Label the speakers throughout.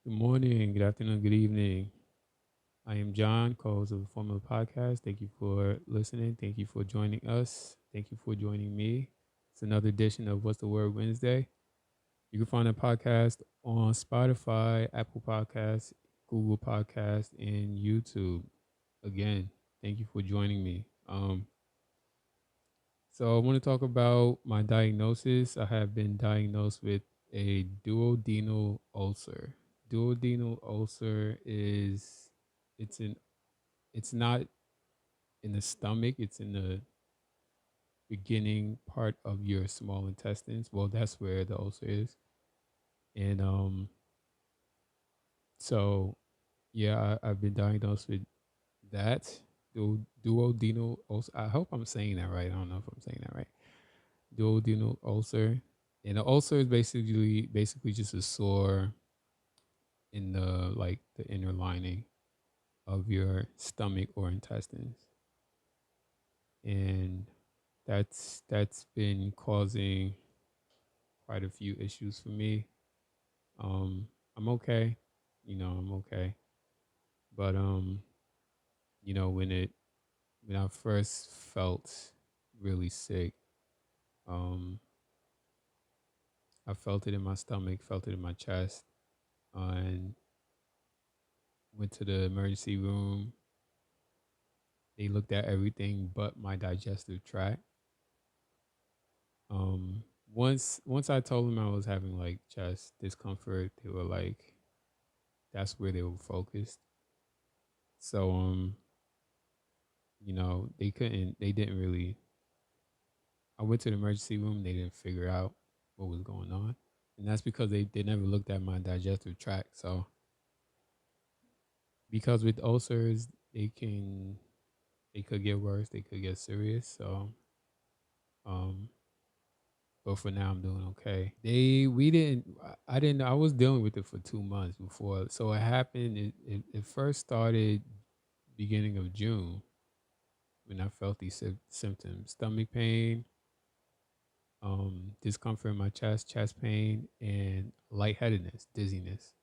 Speaker 1: Good morning, good afternoon, good evening. I am John, co-host of the Formula Podcast. Thank you for listening. Thank you for joining us. Thank you for joining me. It's another edition of What's the Word Wednesday. You can find the podcast on Spotify, Apple Podcasts, Google Podcasts, and YouTube. Again, thank you for joining me. So I want to talk about my diagnosis. I have been diagnosed with a duodenal ulcer. Duodenal ulcer is it's in it's not in the stomach, it's in the beginning part of your small intestines. Well, that's where the ulcer is. And so yeah, I've been diagnosed with that duodenal ulcer. I hope I'm saying that right. I don't know if I'm saying that right. Duodenal ulcer. And the ulcer is basically just a sore in the the inner lining of your stomach or intestines. And that's been causing quite a few issues for me. I'm okay. I'm okay. But when I first felt really sick, um I felt it in my stomach, felt it in my chest, and went to the emergency room. They looked at everything but my digestive tract. Um, once I told them I was having like chest discomfort, they were like, that's where they were focused. So they didn't really. I went to the emergency room. They didn't figure out what was going on, and that's because they never looked at my digestive tract. So because with ulcers, they could get worse. They could get serious. So um but for now, I'm doing okay. We didn't, I didn't, I was dealing with it for 2 months before. So it happened, it first started beginning of June when I felt these symptoms: stomach pain, discomfort in my chest pain, and lightheadedness, dizziness.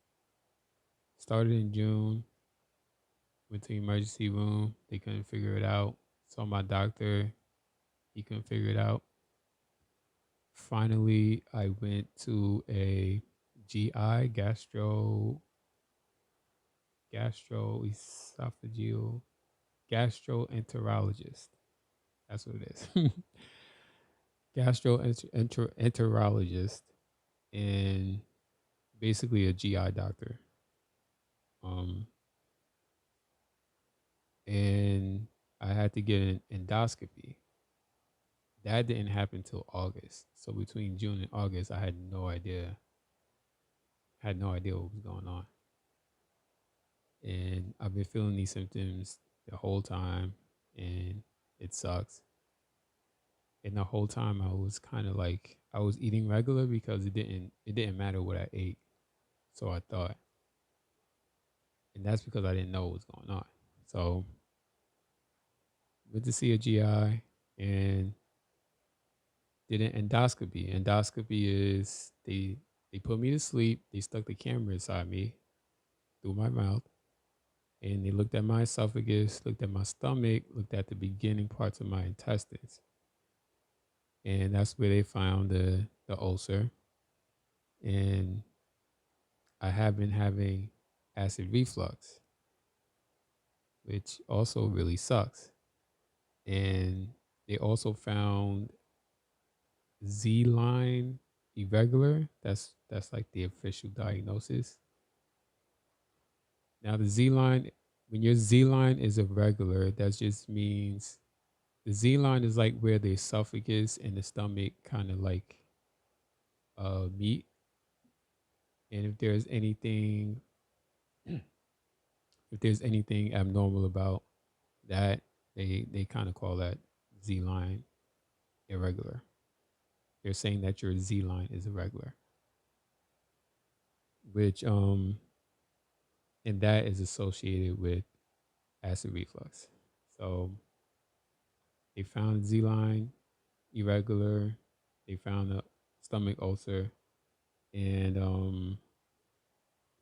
Speaker 1: Started in June, went to the emergency room. They couldn't figure it out. Saw my doctor, he couldn't figure it out. Finally, I went to a GI, gastroesophageal gastroenterologist. That's what it is. Gastroenterologist, and basically a GI doctor. Um, and I had to get an endoscopy. That didn't happen till August. So between June and August, I had no idea. Had no idea what was going on, and I've been feeling these symptoms the whole time, and it sucks. And the whole time I was kind of like I was eating regular because it didn't matter what I ate. So I thought. And that's because I didn't know what was going on. So went to see a GI and did an endoscopy. Endoscopy is they put me to sleep, they stuck the camera inside me through my mouth, and they looked at my esophagus, looked at my stomach, looked at the beginning parts of my intestines. And that's where they found the ulcer. And I have been having acid reflux, which also really sucks. And they also found Z line irregular. That's like the official diagnosis. Now the Z line, when your Z line is irregular, that just means the Z line is like where the esophagus and the stomach kind of like meet. And if there's anything abnormal about that, they kind of call that Z line irregular. They're saying that your Z line is irregular, which and that is associated with acid reflux. So they found Z line irregular, they found a stomach ulcer, and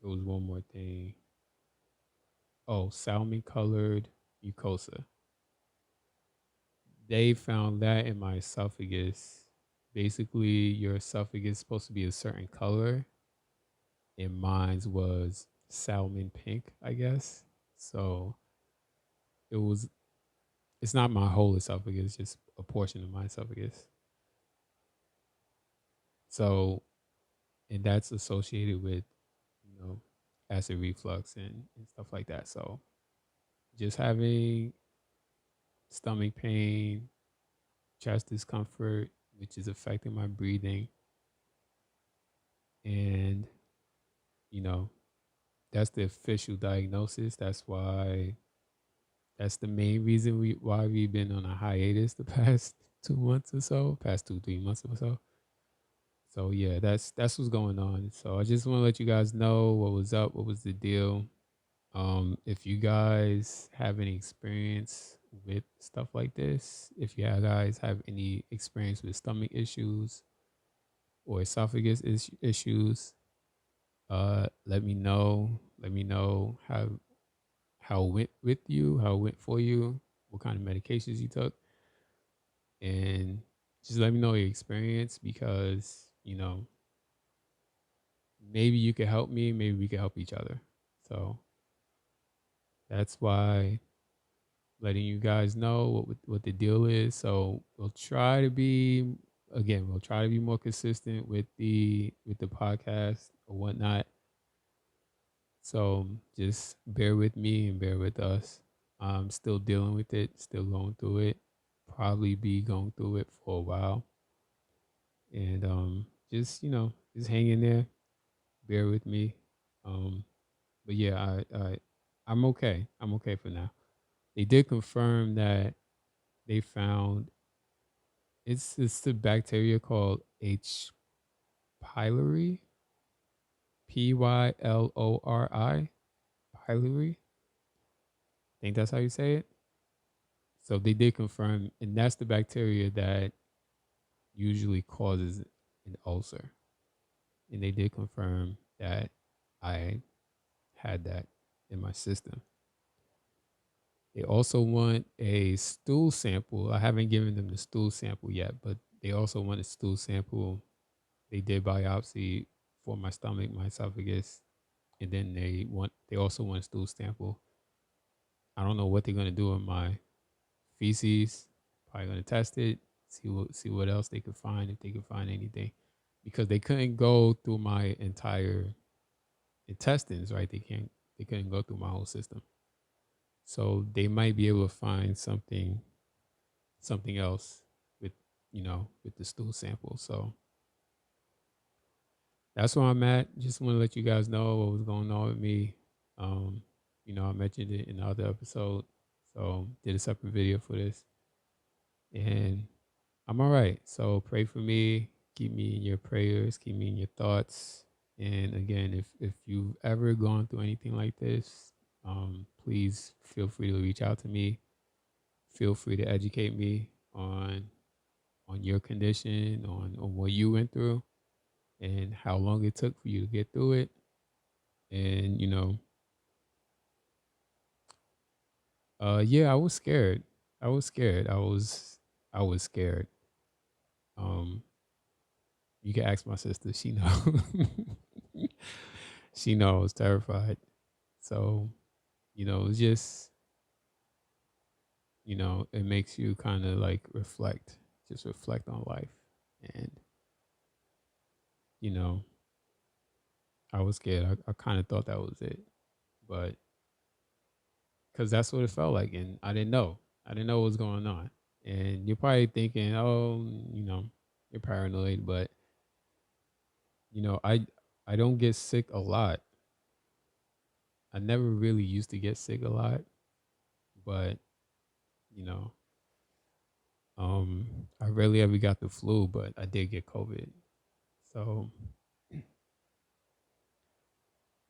Speaker 1: There was one more thing. Oh, salmon colored mucosa. They found that in my esophagus. Basically, your esophagus is supposed to be a certain color, and mine's was salmon pink, I guess. So it was. It's not my whole esophagus, just a portion of my esophagus. So, and that's associated with, you know, acid reflux and stuff like that. So, just having stomach pain, chest discomfort, which is affecting my breathing, and you know, that's the official diagnosis. That's the main reason why we've been on a hiatus the past 2 months or so, past 2 3 months or so. So yeah, that's what's going on. So I just want to let you guys know what was up, what was the deal. If you guys have any experience with stuff like this, if you guys have any experience with stomach issues or esophagus issues, let me know. Let me know how it went with you, how it went for you, what kind of medications you took, and just let me know your experience because maybe you could help me, maybe we could help each other. So that's why letting you guys know what the deal is. So we'll try to be more consistent with the podcast or whatnot. So just bear with me and bear with us. I'm still dealing with it, still going through it. Probably be going through it for a while. And just just hang in there, bear with me. Um but yeah, I'm okay. I'm okay for now. They did confirm that they found it's the bacteria called H. pylori, Pylori, pylori. I think that's how you say it. So they did confirm, and that's the bacteria that usually causes an ulcer. And they did confirm that I had that in my system. They also want a stool sample. I haven't given them the stool sample yet, but they also want a stool sample. They did biopsy for my stomach, my esophagus, and then they also want a stool sample. I don't know what they're gonna do with my feces. Probably gonna test it, see what else they could find, if they could find anything, because they couldn't go through my entire intestines, right? They couldn't go through my whole system, so they might be able to find something else with with the stool sample. So that's where I'm at. Just want to let you guys know what was going on with me. Um, I mentioned it in the other episode, so did a separate video for this, and I'm all right. So pray for me. Keep me in your prayers. Keep me in your thoughts. And again, if you've ever gone through anything like this, please feel free to reach out to me. Feel free to educate me on your condition, on what you went through, and how long it took for you to get through it. And yeah, I was scared. I was scared. I was scared. Um, you can ask my sister. She know. She know I was terrified. So, it's just, it makes you kind of like just reflect on life. And, you know, I was scared. I kind of thought that was it. But because that's what it felt like. And I didn't know. I didn't know what was going on. And you're probably thinking, oh, you're paranoid. But, I don't get sick a lot. I never really used to get sick a lot. But, you know, I rarely ever got the flu, but I did get COVID. So,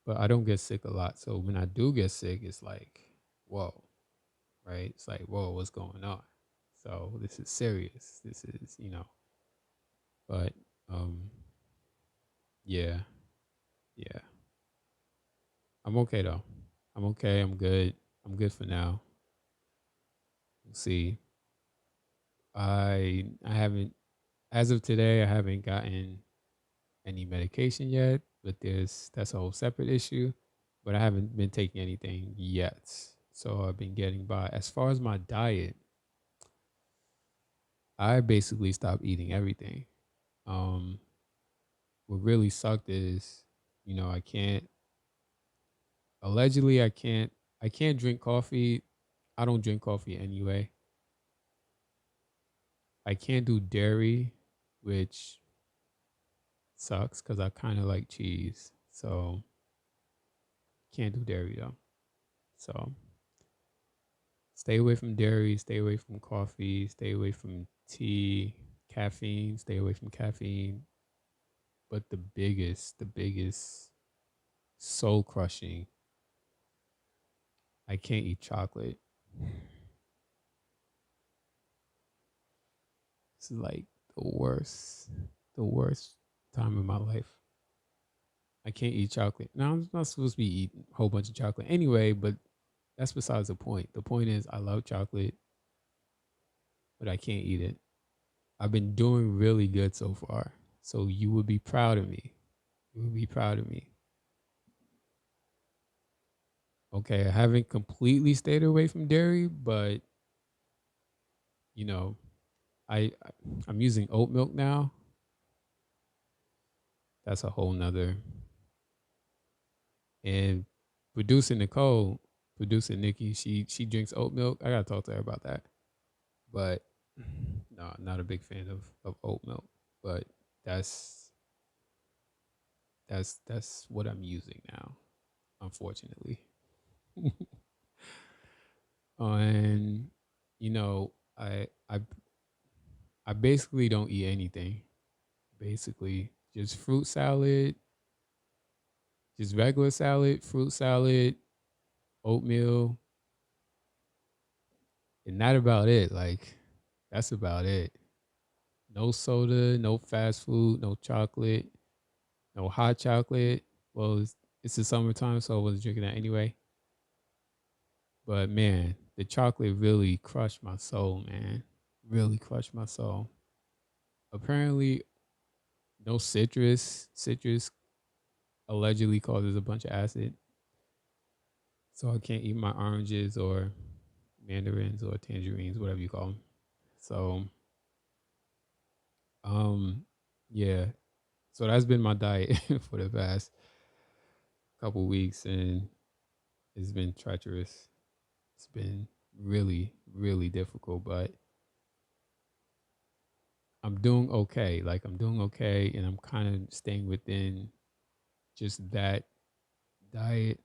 Speaker 1: but I don't get sick a lot. So when I do get sick, it's like, whoa, right? It's like, whoa, what's going on? So this is serious. This is, but yeah, yeah. I'm okay though. I'm okay. I'm good. I'm good for now. We'll see. I haven't, as of today, I haven't gotten any medication yet, but that's a whole separate issue. But I haven't been taking anything yet. So I've been getting by. As far as my diet, I basically stopped eating everything. Um what really sucked is, I can't, allegedly I can't drink coffee. I don't drink coffee anyway. I can't do dairy, which sucks because I kind of like cheese. So can't do dairy though. So stay away from dairy, stay away from coffee, stay away from tea, caffeine, stay away from caffeine. But the biggest soul crushing, I can't eat chocolate. This is like the worst time in my life. I can't eat chocolate. Now I'm not supposed to be eating a whole bunch of chocolate anyway, but that's besides the point. The point is I love chocolate, but I can't eat it. I've been doing really good so far. So you would be proud of me. You would be proud of me. Okay, I haven't completely stayed away from dairy, but you know, I'm using oat milk now. That's a whole nother. And producer Nicole, producer Nikki, she drinks oat milk. I gotta talk to her about that. But no, not a big fan of oat milk. But that's that's what I'm using now, unfortunately. And you know, I basically don't eat anything. Basically, just fruit salad, just regular salad, fruit salad, oatmeal, and not about it. Like that's about it. No soda, no fast food, no chocolate, no hot chocolate. Well, it's the summertime, so I wasn't drinking that anyway. But man, the chocolate really crushed my soul, man. Really crushed my soul. Apparently, no citrus. Citrus allegedly causes a bunch of acid. So I can't eat my oranges or mandarins or tangerines, whatever you call them. So, um, yeah. So that's been my diet for the past couple weeks, and it's been treacherous. It's been really, really difficult, but I'm doing okay. Like I'm doing okay, and I'm kind of staying within just that diet.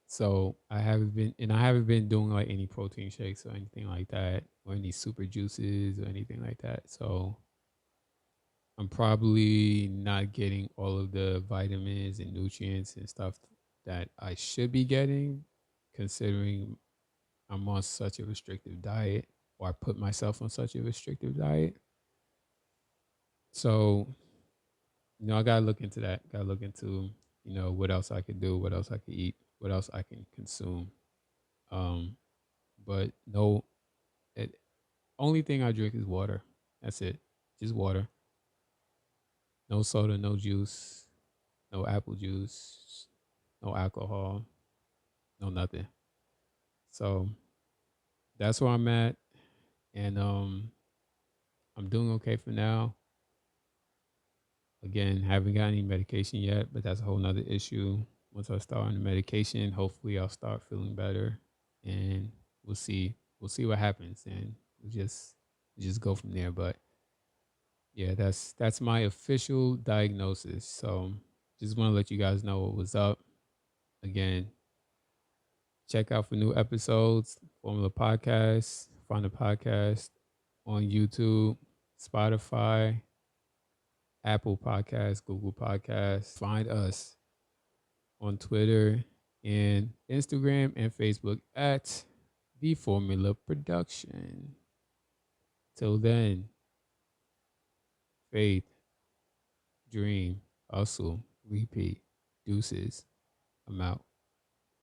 Speaker 1: So I haven't been doing like any protein shakes or anything like that, or any super juices or anything like that. So I'm probably not getting all of the vitamins and nutrients and stuff that I should be getting, considering I'm on such a restrictive diet, or I put myself on such a restrictive diet. So, I gotta look into that. Gotta look into, what else I could do, what else I could eat, what else I can consume. Um, but no, it, only thing I drink is water. That's it. Just water. No soda, no juice, no apple juice, no alcohol, no nothing. So that's where I'm at. And I'm doing okay for now. Again, haven't got any medication yet, but that's a whole nother issue. Once I start on the medication, hopefully I'll start feeling better, and we'll see. We'll see what happens, and we'll just go from there. But yeah, that's my official diagnosis. So just want to let you guys know what was up. Again, check out for new episodes. Formula Podcast. Find the podcast on YouTube, Spotify, Apple Podcasts, Google Podcasts. Find us on Twitter and Instagram and Facebook at The Formula Production. Till then, faith, dream, hustle, repeat. deuces, I'm out.